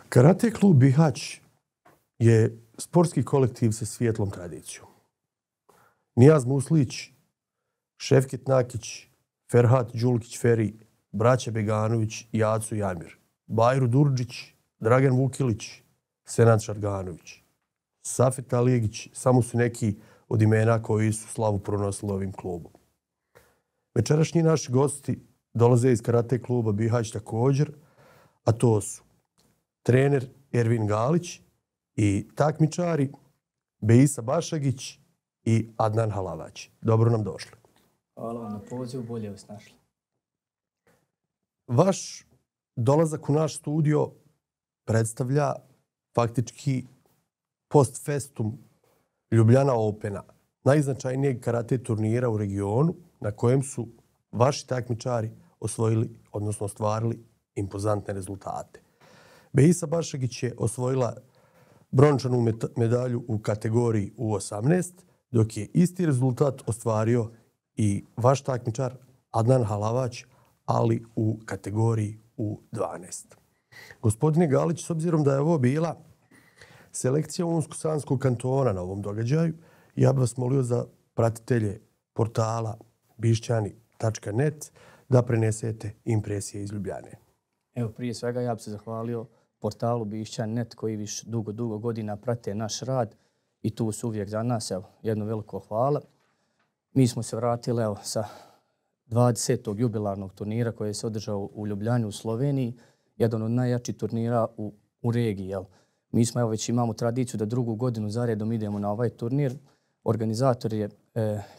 Karate klub Bihać je sportski kolektiv sa svijetlom tradicijom. Nijaz Muslić, Ševket Nakić, Ferhat Đulkić Feri, braća Beganović i Acu Jamir, Bajru Durđić, Dragan Vukilić, Senad Šarganović, Safet Alijegić, samo su neki od imena koji su slavu pronosili ovim klubom. Večerašnji naši gosti dolaze iz Karate kluba Bihać također, a to su trener Ervin Galić i takmičari Beisa Bašagić i Adnan Halavaći. Dobro nam došli. Hvala vam na pozivu, bolje vas našli. Vaš dolazak u naš studio predstavlja faktički post festum Ljubljana Opena, najznačajnijeg karate turnira u regionu na kojem su vaši takmičari osvojili, odnosno ostvarili impozantne rezultate. Beisa Bašagić je osvojila brončanu medalju u kategoriji U18, dok je isti rezultat ostvario i vaš takmičar Adnan Halavać, ali u kategoriji U12. Gospodine Galić, s obzirom da je ovo bila selekcija Unsko-Sanskog kantona na ovom događaju, ja bih vas molio za pratitelje portala bišćani.net da prenesete impresije iz Ljubljane. Evo, prije svega ja bih se zahvalio portalu bišćani.net koji viš dugo godina prate naš rad i tu su uvijek za nas. Evo, jedno veliko hvala. Mi smo se vratili sa 20. jubilarnog turnira koji se održao u Ljubljani u Sloveniji, jedan od najjačih turnira u regiji. Mi smo već imamo tradiciju da drugu godinu zaredom idemo na ovaj turnir. Organizator je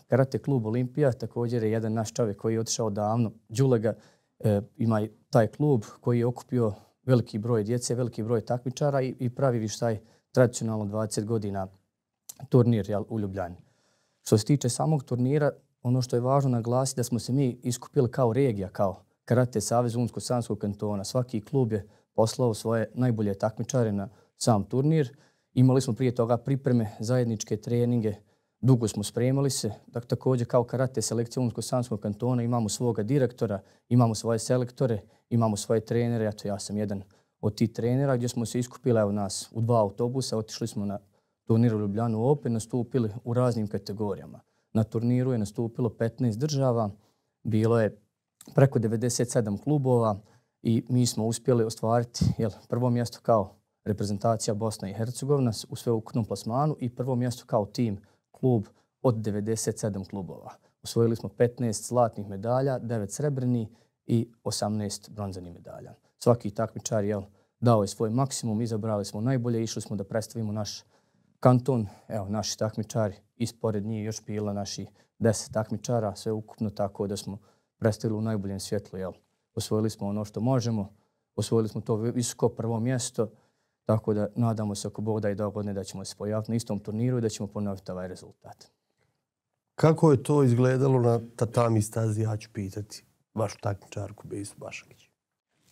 Karate klub Olimpija, također je jedan naš čovjek koji je otišao davno, Đulega, ima taj klub koji je okupio veliki broj djece, veliki broj takmičara i pravi viš taj tradicionalno 20 godina turnir u Ljubljani. Što se tiče samog turnira, ono što je važno naglasiti da smo se mi iskupili kao regija, kao Karate savez Unsko-Sanskog kantona. Svaki klub je poslao svoje najbolje takmičare na sam turnir. Imali smo prije toga pripreme, zajedničke treninge, dugo smo spremali se. Također kao Karate selekcija Unsko-Sanskog kantona imamo svoga direktora, imamo svoje selektore, imamo svoje trenere. Eto, ja sam jedan od tih trenera gdje smo se iskupili nas u 2 autobusa. Otišli smo na turnir u Ljubljanu Open, nastupili u raznim kategorijama. Na turniru je nastupilo 15 država, bilo je preko 97 klubova i mi smo uspjeli ostvariti prvo mjesto kao reprezentacija Bosna i Hercegovina u sveukupnom plasmanu i prvo mjesto kao tim klub od 97 klubova. Osvojili smo 15 zlatnih medalja, 9 srebrnih i 18 bronzanih medalja. Svaki takmičar dao je svoj maksimum, izabrali smo najbolje, išli smo da predstavimo naš kanton. Evo, naši takmičari, ispored njih još bila naši 10 takmičara, sve ukupno, tako da smo predstavili u najboljem svjetlu. Osvojili smo ono što možemo, osvojili smo to visoko prvo mjesto, tako da nadamo se ako Bog da i dogodne da ćemo se pojaviti na istom turniru i da ćemo ponoviti ovaj rezultat. Kako je to izgledalo na tatami stazi, ja ću pitati vašu takmičarku Beisu Bašagić?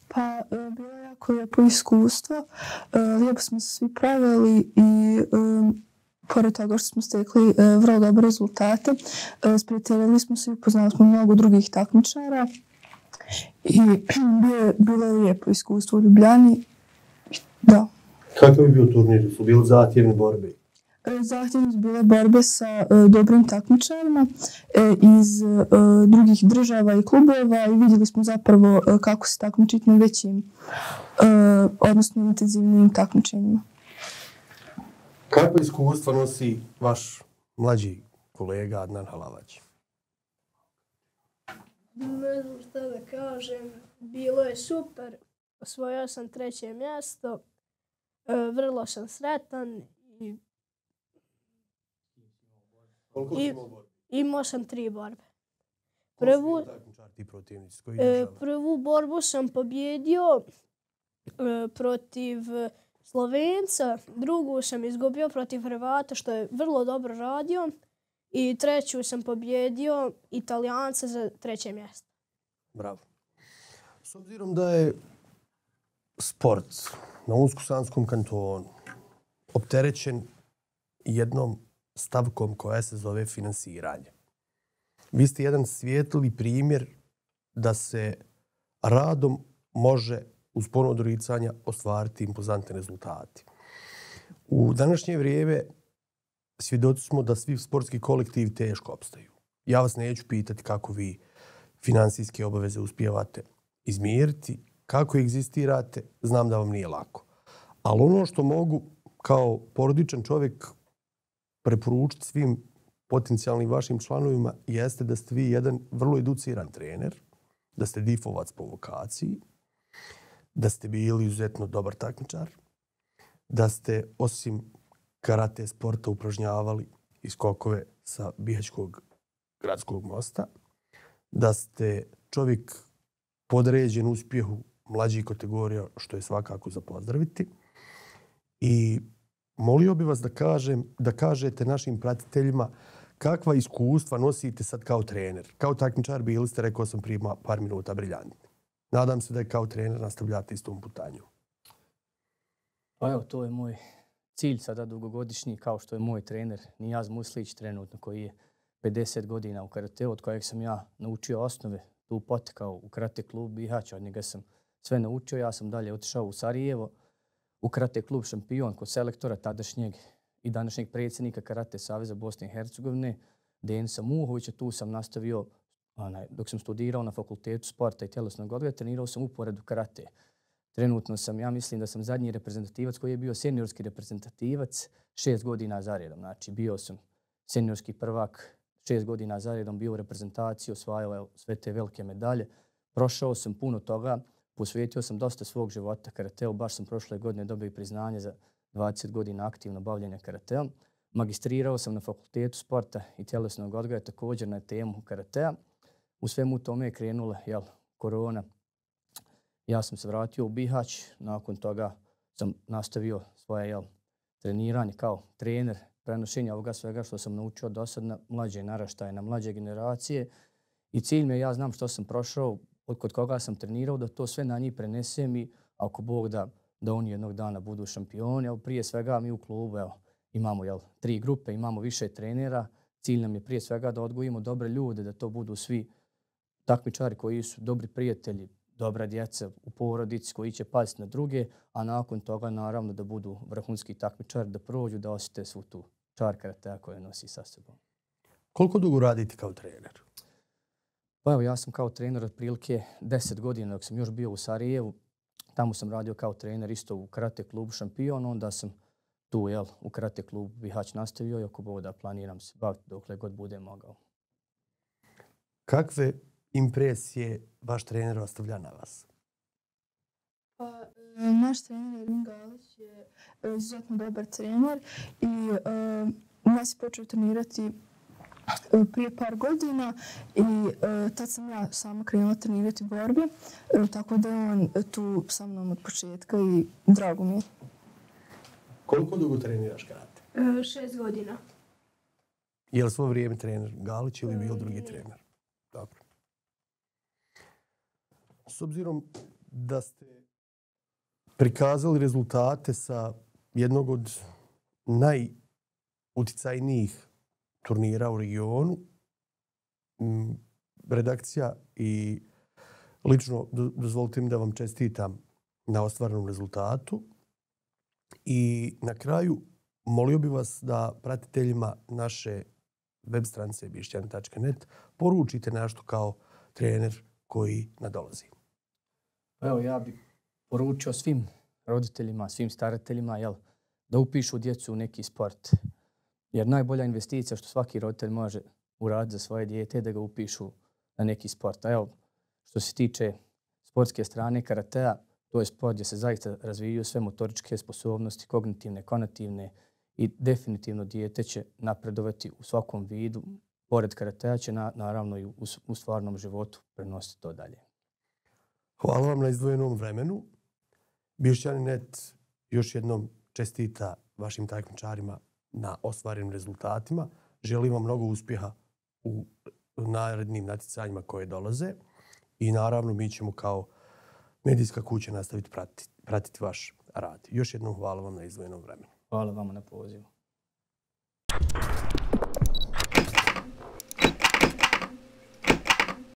Pa, bilo je jako lijepo iskustvo. Lijepo smo se svi pravili i pored toga što smo stekli vrlo dobre rezultate, sprijateljili smo se i upoznali smo mnogo drugih takmičara i bilo je lijepo iskustvo u Ljubljani. Da. Kako je bio turnir? Su bili zahtjevne borbe? Zahtjevne su bile borbe sa dobrim takmičarima iz drugih država i klubova i vidjeli smo zapravo kako se takmičiti na većim, odnosno intenzivnim takmičenjima. Kako iskustvo nosi vaš mlađi kolega Adnan Halavać? Ne znam šta da kažem. Bilo je super. Osvojio sam 3. mjesto. Vrlo sam sretan. Koliko si imao borbe? Imao sam 3 borbe. Prvu borbu sam pobjedio protiv Slovenca, drugu sam izgubio protiv Hrvata što je vrlo dobro radio i treću sam pobjedio Italijanca za 3. mjesto. Bravo. S obzirom da je sport na Unsko-Sanskom kantonu opterećen jednom stavkom koja se zove finansiranje. Vi ste jedan svijetli primjer da se radom može uz puno odricanja ostvariti impozantne rezultate. U današnje vrijeme svjedoci smo da svi sportski kolektivi teško opstaju. Ja vas neću pitati kako vi finansijske obaveze uspijevate izmiriti, kako egzistirate, znam da vam nije lako. Ali ono što mogu kao porodičan čovjek preporučiti svim potencijalnim vašim članovima jeste da ste vi jedan vrlo educiran trener, da ste difovac po vokaciji, da ste bili izuzetno dobar takmičar, da ste osim karate sporta upražnjavali i skokove sa Bihaćkog gradskog mosta, da ste čovjek podređen uspjehu mlađih kategorija, što je svakako za pozdraviti. I molio bi vas da kažete našim pratiteljima kakva iskustva nosite sad kao trener. Kao takmičar bili ste, rekao sam prije par minuta, briljantni. Nadam se da je kao trener nastavljate istom putanju. Pa evo, to je moj cilj sada dugogodišnji, kao što je moj trener Nijaz Muslić trenutno, koji je 50 godina u karateu, od kojeg sam ja naučio osnove, tu potekao u karate klub Bihać, od njega sam sve naučio. Ja sam dalje otišao u Sarajevo, u karate klub Šampion, kod selektora tadašnjeg i današnjeg predsjednika Karate saveza Bosne i Hercegovine, Denisa Muhovića. Tu sam nastavio, dok sam studirao na Fakultetu sporta i tjelesnog odgoja, trenirao sam uporedu karate. Trenutno sam, ja mislim da sam zadnji reprezentativac koji je bio seniorski reprezentativac 6 godina zaredom. Znači, bio sam seniorski prvak 6 godina zaredom, bio u reprezentaciji, osvajao sve te velike medalje. Prošao sam puno toga, posvetio sam dosta svog života karateu. Baš sam prošle godine dobio priznanje za 20 godina aktivno bavljenja karateom. Magistrirao sam na Fakultetu sporta i tjelesnog odgoja također na temu karatea. U svemu tome je krenula korona. Ja sam se vratio u Bihać, nakon toga sam nastavio svoje treniranje kao trener, prenošenje ovoga svega što sam naučio do sad na mlađe naraštaje, na mlađe generacije. I cilj mi je, ja znam što sam prošao, kod koga sam trenirao, da to sve na njih prenesem i ako Bog da oni jednog dana budu šampioni. Prije svega mi u klubu imamo 3 grupe, imamo više trenera. Cilj nam je prije svega da odgojimo dobre ljude, da to budu svi takmičari koji su dobri prijatelji, dobra djeca u porodici koji će paziti na druge, a nakon toga naravno da budu vrhunski takmičari, da prođu, da osjete svu tu čar karatea koje nosi sa sobom. Koliko dugo radite kao trener? Pa evo, ja sam kao trener otprilike 10 godina dok sam još bio u Sarajevu. Tamo sam radio kao trener isto u karate klubu Šampion, onda sam tu u karate klubu Bihać nastavio i ako Bog da planiram se baviti dokle god budem mogao. Kakve impresije vaš trener ostavlja na vas? Pa, naš trener Ermin Galić je izuzetno dobar trener i nas je počeo trenirati prije par godina i tad sam ja sama krenula trenirati borbe, tako da je on tu sa mnom od početka i drago mi je. Koliko dugo treniraš karate? 6 godina. Je li svo vrijeme trener Galić ili bio drugi trener? Dobro. S obzirom da ste prikazali rezultate sa jednog od najuticajnijih turnira u regionu, redakcija i lično dozvolite mi da vam čestitam na ostvarenom rezultatu. I na kraju molio bih vas da pratiteljima naše web stranice bišćan.net poručite nešto kao trener koji nadolazi. Evo, ja bih poručio svim roditeljima, svim starateljima da upišu djecu u neki sport. Jer najbolja investicija što svaki roditelj može uraditi za svoje dijete je da ga upišu na neki sport. A evo, što se tiče sportske strane karatea, to je sport gdje se zaista razvijaju sve motoričke sposobnosti, kognitivne, konativne i definitivno dijete će napredovati u svakom vidu. Pored karatea će naravno i u stvarnom životu prenositi to dalje. Hvala vam na izdvojenom vremenu. Bišćan.net još jednom čestita vašim takmičarima na ostvarenim rezultatima. Želim vam mnogo uspjeha u narednim natjecanjima koje dolaze i naravno mi ćemo kao medijska kuća nastaviti pratiti vaš rad. Još jednom hvala vam na izdvojenom vremenu. Hvala vama na pozivu.